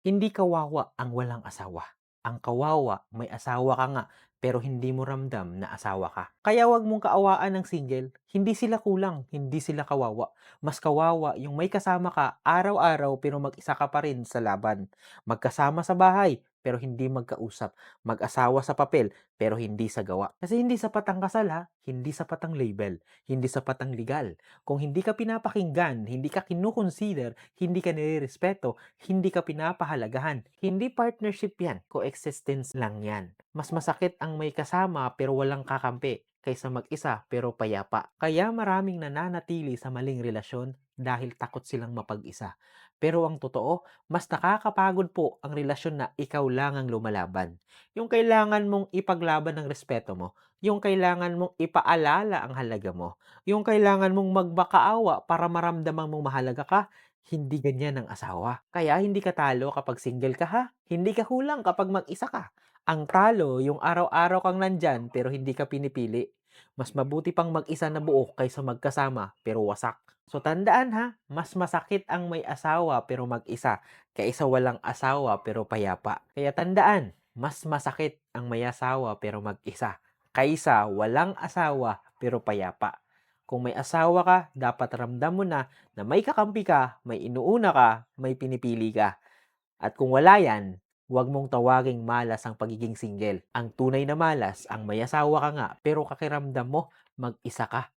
Hindi kawawa ang walang asawa. Ang kawawa, may asawa ka nga, pero hindi mo ramdam na asawa ka. Kaya wag mong kaawaan ng single. Hindi sila kulang, hindi sila kawawa. Mas kawawa yung may kasama ka araw-araw pero mag-isa ka pa rin sa laban. Magkasama sa bahay, pero hindi magkausap. Mag-asawa sa papel, pero hindi sa gawa. Kasi hindi sapat ang kasal ha, hindi sapat ang label, hindi sapat ang legal. Kung hindi ka pinapakinggan, hindi ka kinukonsider, hindi ka nirerespeto, hindi ka pinapahalagahan. Hindi partnership yan, coexistence lang yan. Mas masakit ang may kasama pero walang kakampi kaysa mag-isa pero payapa. Kaya maraming nananatili sa maling relasyon dahil takot silang mapag-isa. Pero ang totoo, mas nakakapagod po ang relasyon na ikaw lang ang lumalaban. Yung kailangan mong ipaglaban ng respeto mo, yung kailangan mong ipaalala ang halaga mo, yung kailangan mong magbakaawa para maramdaman mong mahalaga ka, hindi ganyan ang asawa. Kaya hindi ka talo kapag single ka ha. Hindi ka kulang kapag mag-isa ka. Ang talo, yung araw-araw kang nandyan pero hindi ka pinipili. Mas mabuti pang mag-isa na buo kaysa magkasama pero wasak. So tandaan ha, mas masakit ang may asawa pero mag-isa kaysa walang asawa pero payapa. Kaya tandaan, mas masakit ang may asawa pero mag-isa kaysa walang asawa pero payapa. Kung may asawa ka, dapat ramdam mo na may kakampi ka, may inuuna ka, may pinipili ka. At kung wala yan, huwag mong tawaging malas ang pagiging single. Ang tunay na malas, ang may asawa ka nga, pero kakiramdam mo, mag-isa ka.